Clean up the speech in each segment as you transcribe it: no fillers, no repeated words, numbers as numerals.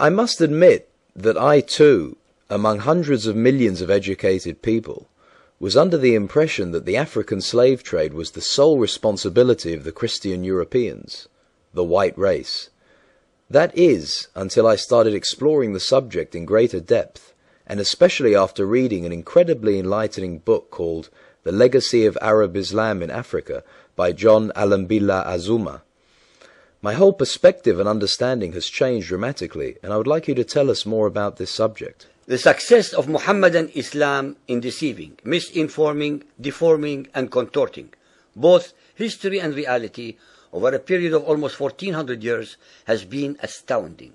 I must admit that I too, among hundreds of millions of educated people, was under the impression that the African slave trade was the sole responsibility of the Christian Europeans, the white race. That is, until I started exploring the subject in greater depth, and especially after reading an incredibly enlightening book called The Legacy of Arab Islam in Africa by John Alambila Azuma. My whole perspective and understanding has changed dramatically, and I would like you to tell us more about this subject. The success of Muhammadan Islam in deceiving, misinforming, deforming, and contorting both history and reality over a period of almost 1400 years has been astounding.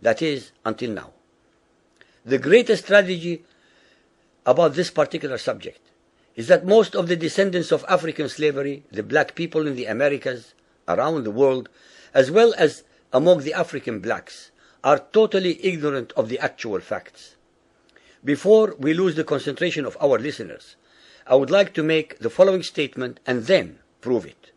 That is, until now. The greatest tragedy about this particular subject is that most of the descendants of African slavery, the black people in the Americas, around the world, as well as among the African blacks, are totally ignorant of the actual facts. Before we lose the concentration of our listeners, I would like to make the following statement and then prove it.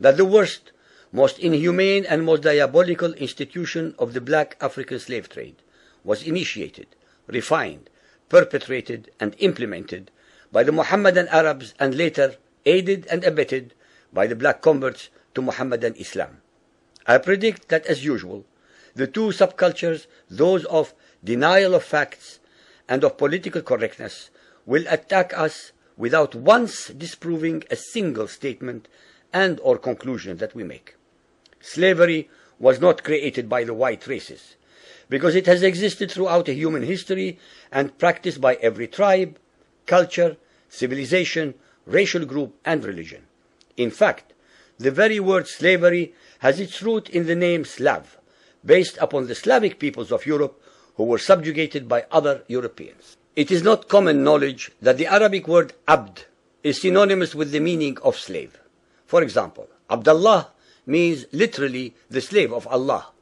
That the worst, most inhumane and most diabolical institution of the black African slave trade was initiated, refined, perpetrated, and implemented by the Mohammedan Arabs and later aided and abetted by the black converts to Mohammedan Islam. I predict that, as usual, the two subcultures, those of denial of facts and of political correctness, will attack us without once disproving a single statement and or conclusion that we make. Slavery was not created by the white races, because it has existed throughout human history and practiced by every tribe, culture, civilization, racial group, and religion. In fact, the very word slavery has its root in the name Slav, based upon the Slavic peoples of Europe who were subjugated by other Europeans. It is not common knowledge that the Arabic word abd is synonymous with the meaning of slave. For example, Abdullah means literally the slave of Allah,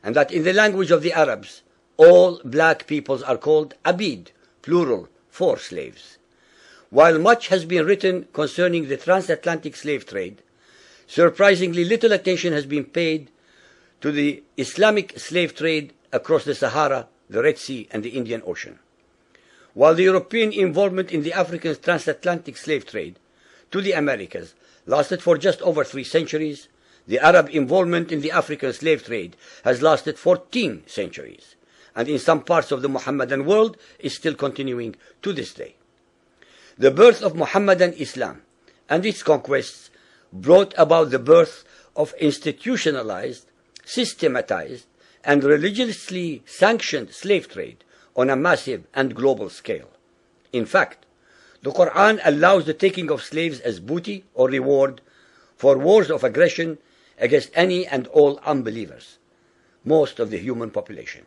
and that in the language of the Arabs, all black peoples are called abid, plural, for slaves. While much has been written concerning the transatlantic slave trade, surprisingly little attention has been paid to the Islamic slave trade across the Sahara, the Red Sea, and the Indian Ocean. While the European involvement in the African transatlantic slave trade to the Americas lasted for just over 3 centuries, the Arab involvement in the African slave trade has lasted 14 centuries, and in some parts of the Mohammedan world is still continuing to this day. The birth of Mohammedan Islam and its conquests brought about the birth of institutionalized, systematized, and religiously sanctioned slave trade on a massive and global scale. In fact, the Quran allows the taking of slaves as booty or reward for wars of aggression against any and all unbelievers, most of the human population.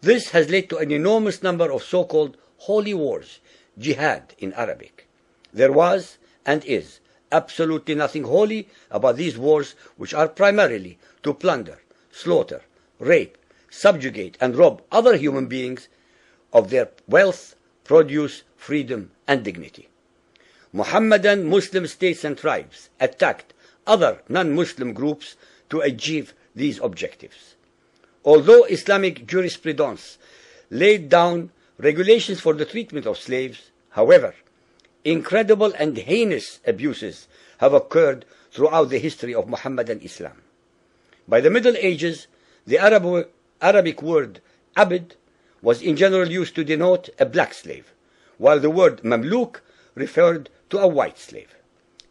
This has led to an enormous number of so-called holy wars, jihad in Arabic. There was and is absolutely nothing holy about these wars, which are primarily to plunder, slaughter, rape, subjugate, and rob other human beings of their wealth, produce, freedom, and dignity. Mohammedan Muslim states and tribes attacked other non-Muslim groups to achieve these objectives. Although Islamic jurisprudence laid down regulations for the treatment of slaves, however, incredible and heinous abuses have occurred throughout the history of Mohammedan Islam. By the Middle Ages, the Arabic word abd was in general used to denote a black slave, while the word mamluk referred to a white slave.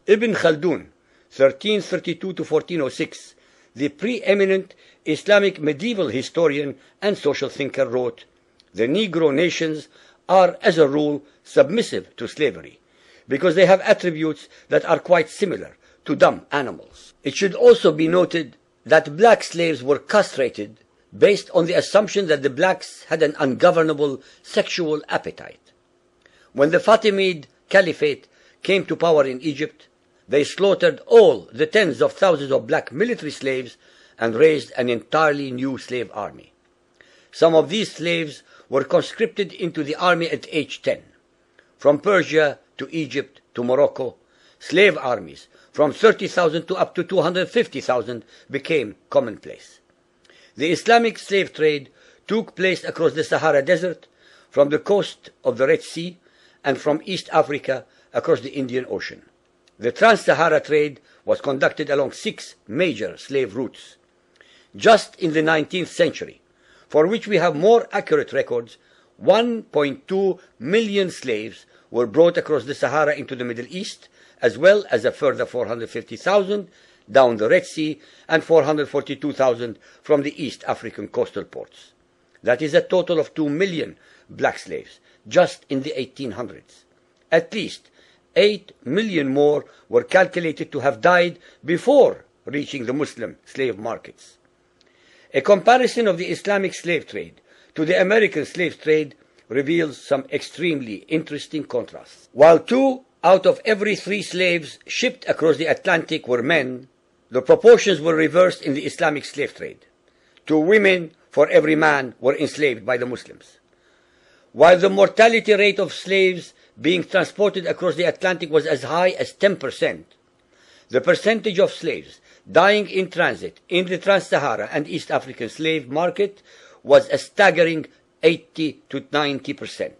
Ibn Khaldun, 1332 to 1406, the preeminent Islamic medieval historian and social thinker, wrote, "The Negro nations are, as a rule, submissive to slavery, because they have attributes that are quite similar to dumb animals." It should also be noted that black slaves were castrated based on the assumption that the blacks had an ungovernable sexual appetite. When the Fatimid Caliphate came to power in Egypt, they slaughtered all the tens of thousands of black military slaves and raised an entirely new slave army. Some of these slaves were conscripted into the army at age 10. From Persia to Egypt to Morocco, slave armies from 30,000 to up to 250,000 became commonplace. The Islamic slave trade took place across the Sahara Desert, from the coast of the Red Sea, and from East Africa across the Indian Ocean. The Trans-Sahara trade was conducted along 6 major slave routes. Just in the 19th century, for which we have more accurate records, 1.2 million slaves were brought across the Sahara into the Middle East, as well as a further 450,000 down the Red Sea and 442,000 from the East African coastal ports. That is a total of 2 million black slaves just in the 1800s. At least 8 million more were calculated to have died before reaching the Muslim slave markets. A comparison of the Islamic slave trade to the American slave trade reveals some extremely interesting contrasts. While 2 out of every 3 slaves shipped across the Atlantic were men, the proportions were reversed in the Islamic slave trade. 2 women for every man were enslaved by the Muslims. While the mortality rate of slaves being transported across the Atlantic was as high as 10%, the percentage of slaves dying in transit in the Trans-Sahara and East African slave market was a staggering 80 to 90%.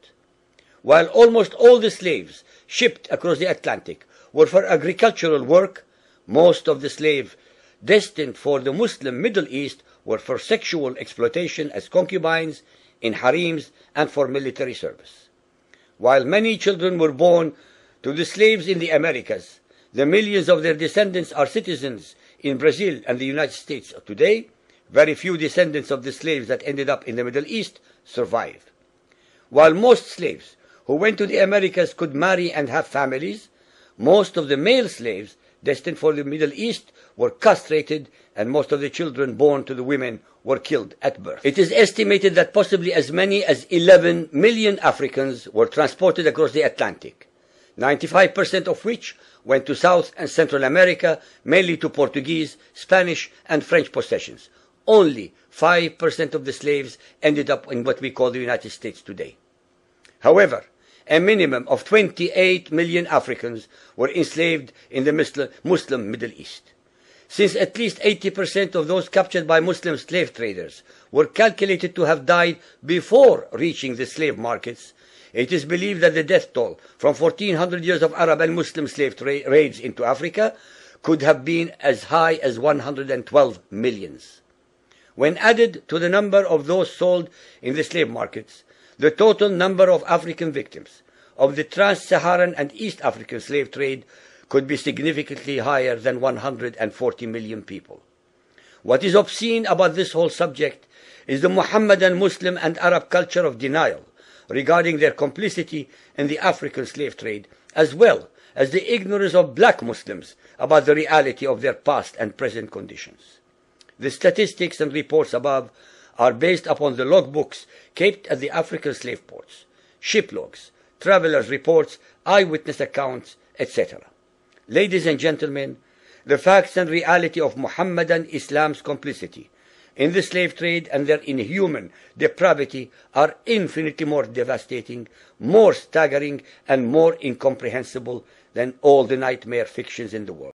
While almost all the slaves shipped across the Atlantic were for agricultural work, most of the slaves destined for the Muslim Middle East were for sexual exploitation as concubines, in harems, and for military service. While many children were born to the slaves in the Americas, the millions of their descendants are citizens in Brazil and the United States today. Very few descendants of the slaves that ended up in the Middle East survive. While most slaves who went to the Americas could marry and have families, most of the male slaves destined for the Middle East were castrated, and most of the children born to the women were killed at birth. It is estimated that possibly as many as 11 million Africans were transported across the Atlantic, 95% of which went to South and Central America, mainly to Portuguese, Spanish, and French possessions. Only 5% of the slaves ended up in what we call the United States today. However, a minimum of 28 million Africans were enslaved in the Muslim Middle East. Since at least 80% of those captured by Muslim slave traders were calculated to have died before reaching the slave markets, it is believed that the death toll from 1400 years of Arab and Muslim slave raids into Africa could have been as high as 112 millions. When added to the number of those sold in the slave markets, the total number of African victims of the Trans-Saharan and East African slave trade could be significantly higher than 140 million people. What is obscene about this whole subject is the Muhammadan, Muslim, and Arab culture of denial regarding their complicity in the African slave trade, as well as the ignorance of black Muslims about the reality of their past and present conditions. The statistics and reports above are based upon the logbooks kept at the African slave ports, ship logs, travelers' reports, eyewitness accounts, etc. Ladies and gentlemen, the facts and reality of Muhammadan Islam's complicity in the slave trade and their inhuman depravity are infinitely more devastating, more staggering, and more incomprehensible than all the nightmare fictions in the world.